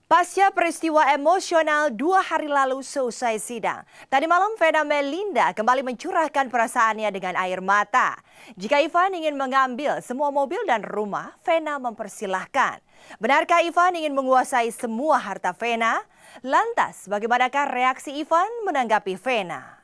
Pasca peristiwa emosional 2 hari lalu seusai sidang, tadi malam Vena Melinda kembali mencurahkan perasaannya dengan air mata. Jika Ivan ingin mengambil semua mobil dan rumah, Vena mempersilahkan. Benarkah Ivan ingin menguasai semua harta Vena? Lantas, bagaimanakah reaksi Ivan menanggapi Vena?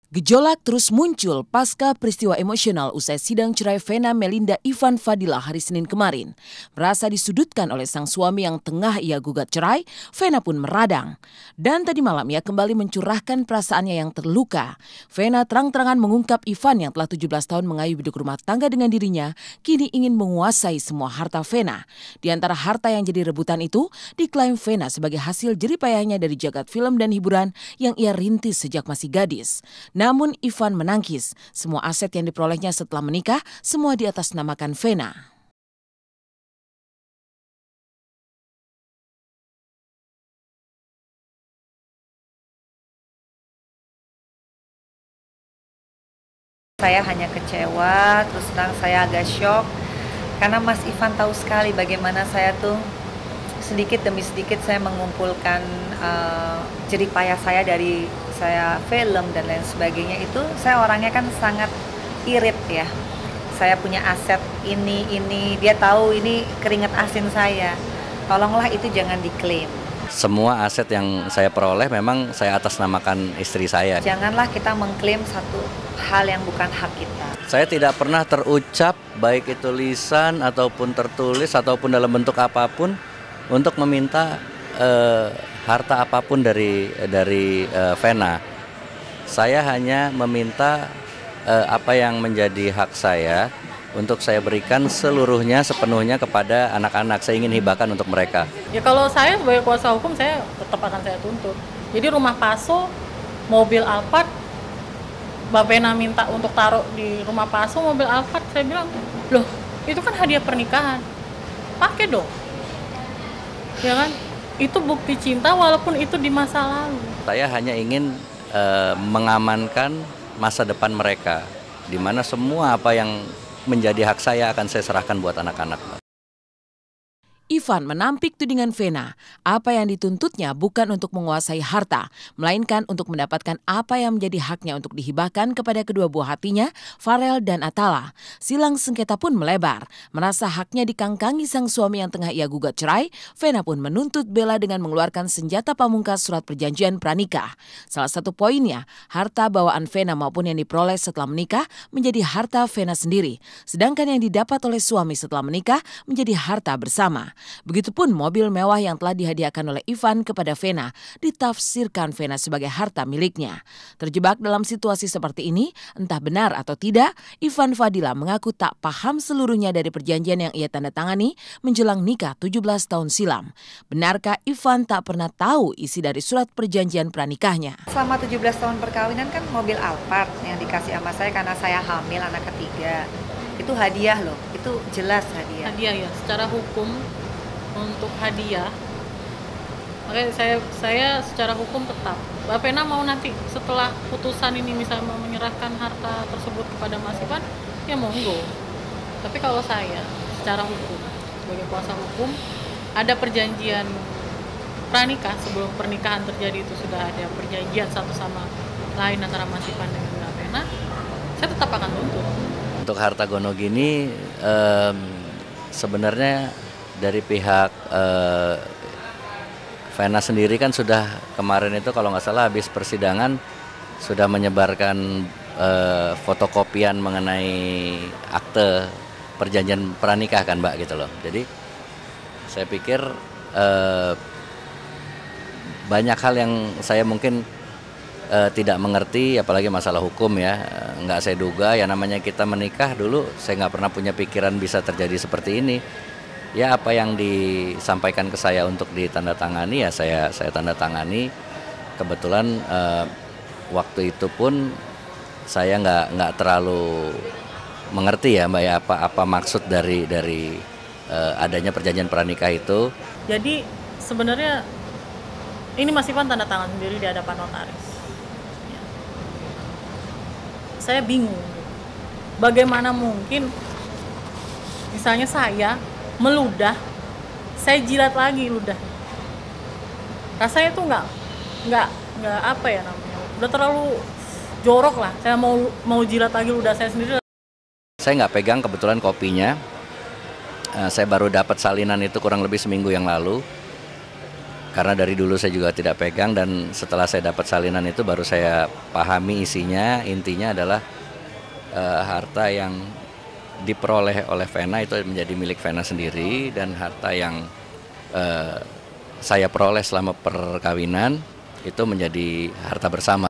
Gejolak terus muncul pasca peristiwa emosional usai sidang cerai Vena Melinda Ivan Fadilah hari Senin kemarin. Merasa disudutkan oleh sang suami yang tengah ia gugat cerai, Vena pun meradang. Dan tadi malam ia kembali mencurahkan perasaannya yang terluka. Vena terang-terangan mengungkap Ivan yang telah 17 tahun mengayuh hidup rumah tangga dengan dirinya, kini ingin menguasai semua harta Vena. Di antara harta yang jadi rebutan itu, diklaim Vena sebagai hasil jeripayahnya dari jagat film dan hiburan yang ia rintis sejak masih gadis. Namun Ivan menangkis, semua aset yang diperolehnya setelah menikah semua diatasnamakan Vena. Saya hanya kecewa, terus terang saya agak shock karena Mas Ivan tahu sekali bagaimana saya tuh sedikit demi sedikit saya mengumpulkan jeripayah saya dari saya film dan lain sebagainya. Itu saya orangnya kan sangat irit ya. Saya punya aset ini, dia tahu ini keringat asin saya. Tolonglah itu jangan diklaim. Semua aset yang saya peroleh memang saya atasnamakan istri saya. Janganlah kita mengklaim satu hal yang bukan hak kita. Saya tidak pernah terucap, baik itu lisan ataupun tertulis ataupun dalam bentuk apapun, untuk meminta harta apapun dari Vena. Saya hanya meminta apa yang menjadi hak saya untuk saya berikan seluruhnya sepenuhnya kepada anak-anak. Saya ingin hibahkan untuk mereka. Ya kalau saya sebagai kuasa hukum saya tetap akan saya tuntut. Jadi rumah Paso, mobil Alphard, Mbak Vena minta untuk taruh di rumah Paso mobil Alphard, saya bilang, loh itu kan hadiah pernikahan, pakai dong. Ya kan, itu bukti cinta walaupun itu di masa lalu. Saya hanya ingin mengamankan masa depan mereka, di mana semua apa yang menjadi hak saya akan saya serahkan buat anak-anak. Ivan menampik tudingan Vena, apa yang dituntutnya bukan untuk menguasai harta, melainkan untuk mendapatkan apa yang menjadi haknya untuk dihibahkan kepada kedua buah hatinya, Farel dan Atala. Silang sengketa pun melebar. Merasa haknya dikangkangi sang suami yang tengah ia gugat cerai, Vena pun menuntut bela dengan mengeluarkan senjata pamungkas surat perjanjian pranikah. Salah satu poinnya, harta bawaan Vena maupun yang diperoleh setelah menikah menjadi harta Vena sendiri, sedangkan yang didapat oleh suami setelah menikah menjadi harta bersama. Begitupun mobil mewah yang telah dihadiahkan oleh Ivan kepada Vena ditafsirkan Vena sebagai harta miliknya. Terjebak dalam situasi seperti ini, entah benar atau tidak, Ivan Fadilah mengaku tak paham seluruhnya dari perjanjian yang ia tanda tangani menjelang nikah 17 tahun silam. Benarkah Ivan tak pernah tahu isi dari surat perjanjian pranikahnya? Selama 17 tahun perkawinan kan mobil Alphard yang dikasih sama saya karena saya hamil anak ketiga. Itu hadiah loh, itu jelas hadiah. Hadiah ya, secara hukum untuk hadiah, makanya saya secara hukum tetap. Mbak Vena mau nanti setelah putusan ini misalnya mau menyerahkan harta tersebut kepada Mas Ivan, ya monggo. Tapi kalau saya secara hukum, sebagai kuasa hukum, ada perjanjian pranikah sebelum pernikahan terjadi itu sudah ada perjanjian satu sama lain antara Mas Ivan dengan Mbak Vena, saya tetap akan tuntut. Untuk harta gonogini sebenarnya dari pihak Vena sendiri kan sudah kemarin itu kalau nggak salah habis persidangan sudah menyebarkan fotokopian mengenai akte perjanjian pranikah kan Mbak gitu loh. Jadi saya pikir banyak hal yang saya mungkin tidak mengerti, apalagi masalah hukum ya, nggak saya duga. Ya namanya kita menikah dulu, saya nggak pernah punya pikiran bisa terjadi seperti ini. Ya apa yang disampaikan ke saya untuk ditandatangani ya saya tanda tangani. Kebetulan waktu itu pun saya nggak terlalu mengerti ya Mbak ya apa maksud dari adanya perjanjian pranikah itu. Jadi sebenarnya ini Mas Ivan tanda tangan sendiri di hadapan notaris. Ya. Saya bingung. Bagaimana mungkin misalnya saya meludah, saya jilat lagi ludah. Rasanya tuh nggak apa ya namanya. Udah terlalu jorok lah. Saya mau jilat lagi ludah saya sendiri. Saya nggak pegang kebetulan kopinya. Saya baru dapat salinan itu kurang lebih seminggu yang lalu. Karena dari dulu saya juga tidak pegang, dan setelah saya dapat salinan itu baru saya pahami isinya. Intinya adalah harta yang diperoleh oleh Vena itu menjadi milik Vena sendiri, dan harta yang saya peroleh selama perkawinan itu menjadi harta bersama.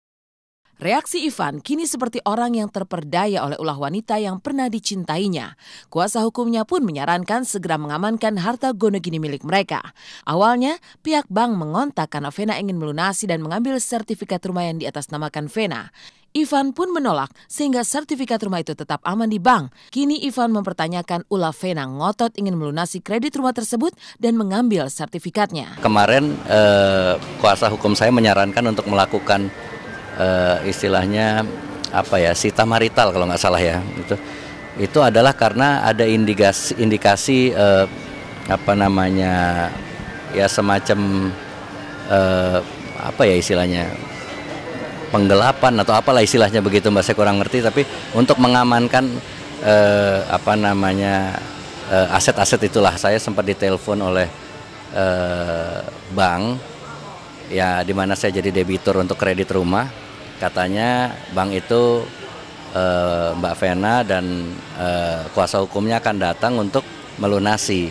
Reaksi Ivan kini seperti orang yang terperdaya oleh ulah wanita yang pernah dicintainya. Kuasa hukumnya pun menyarankan segera mengamankan harta gonogini milik mereka. Awalnya, pihak bank mengontak karena Vena ingin melunasi dan mengambil sertifikat rumah yang diatasnamakan Vena. Ivan pun menolak sehingga sertifikat rumah itu tetap aman di bank. Kini Ivan mempertanyakan ulah Vena ngotot ingin melunasi kredit rumah tersebut dan mengambil sertifikatnya. Kemarin kuasa hukum saya menyarankan untuk melakukan istilahnya apa ya, sita marital kalau nggak salah ya. Itu adalah karena ada indikasi apa namanya ya, semacam apa ya istilahnya, penggelapan atau apalah istilahnya begitu Mbak, saya kurang ngerti. Tapi untuk mengamankan apa namanya aset-aset itulah, saya sempat ditelepon oleh bank ya, di mana saya jadi debitur untuk kredit rumah. Katanya bank itu Mbak Vena dan kuasa hukumnya akan datang untuk melunasi.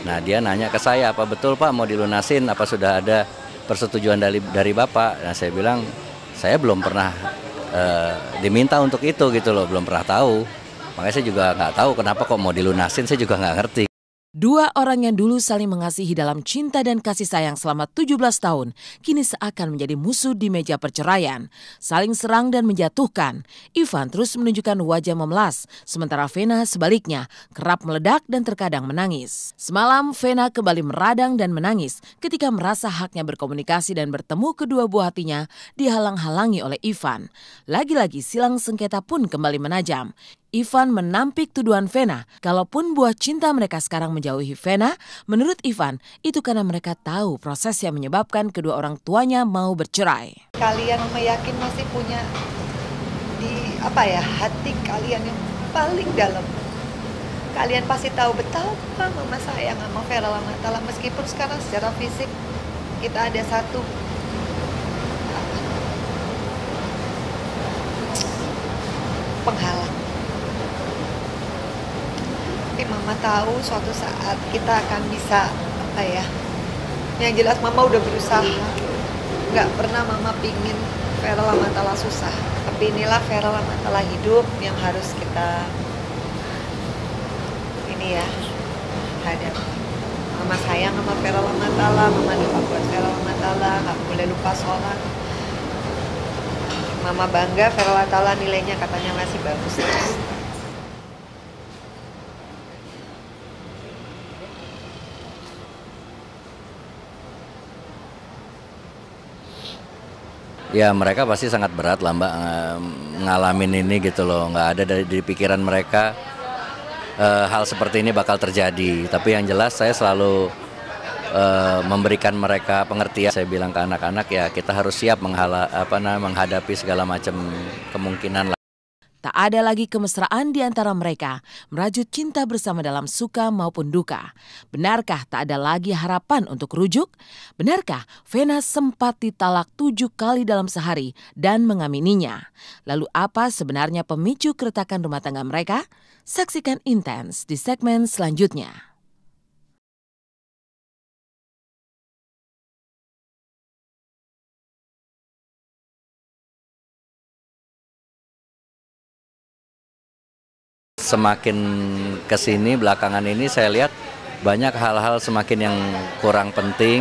Nah, dia nanya ke saya, apa betul Pak mau dilunasin, apa sudah ada persetujuan dari Bapak? Nah, saya bilang saya belum pernah diminta untuk itu gitu loh, belum pernah tahu. Makanya saya juga nggak tahu kenapa kok mau dilunasin, saya juga nggak ngerti. Dua orang yang dulu saling mengasihi dalam cinta dan kasih sayang selama 17 tahun, kini seakan menjadi musuh di meja perceraian. Saling serang dan menjatuhkan. Ivan terus menunjukkan wajah memelas, sementara Vena sebaliknya kerap meledak dan terkadang menangis. Semalam Vena kembali meradang dan menangis ketika merasa haknya berkomunikasi dan bertemu kedua buah hatinya dihalang-halangi oleh Ivan. Lagi-lagi silang sengketa pun kembali menajam. Ivan menampik tuduhan Vena, kalaupun buah cinta mereka sekarang menjauhi Vena, menurut Ivan, itu karena mereka tahu proses yang menyebabkan kedua orang tuanya mau bercerai. Kalian yakin masih punya di hati kalian yang paling dalam. Kalian pasti tahu betapa mama sayang sama Vera Lamatala, meskipun sekarang secara fisik kita ada satu penghalang. Tapi mama tahu suatu saat kita akan bisa yang jelas mama udah berusaha. Nggak pernah mama pingin Vera Lamatala susah, tapi inilah Vera Lamatala hidup yang harus kita hadapi. Mama sayang sama Vera Lamatala, mama doa buat Vera Lamatala, nggak boleh lupa sholat. Mama bangga Vera Lamatala nilainya katanya masih bagus terus. Ya, mereka pasti sangat berat lah Mbak ngalamin ini gitu loh. Nggak ada di pikiran mereka hal seperti ini bakal terjadi. Tapi yang jelas saya selalu memberikan mereka pengertian. Saya bilang ke anak-anak ya, kita harus siap menghadapi segala macam kemungkinan. Tak ada lagi kemesraan di antara mereka, merajut cinta bersama dalam suka maupun duka. Benarkah tak ada lagi harapan untuk rujuk? Benarkah Vena sempat ditalak 7 kali dalam sehari dan mengamininya? Lalu apa sebenarnya pemicu keretakan rumah tangga mereka? Saksikan Intens di segmen selanjutnya. Semakin kesini belakangan ini saya lihat banyak hal-hal semakin yang kurang penting,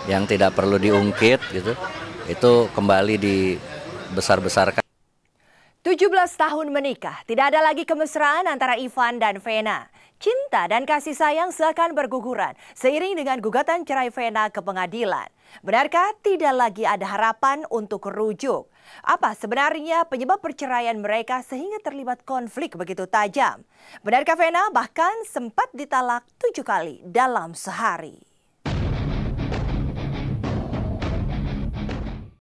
yang tidak perlu diungkit gitu. Itu kembali dibesar-besarkan. 17 tahun menikah, tidak ada lagi kemesraan antara Ivan dan Vena. Cinta dan kasih sayang seakan berguguran seiring dengan gugatan cerai Vena ke pengadilan. Benarkah tidak lagi ada harapan untuk rujuk? Apa sebenarnya penyebab perceraian mereka sehingga terlibat konflik begitu tajam? Benarkah Vena bahkan sempat ditalak 7 kali dalam sehari?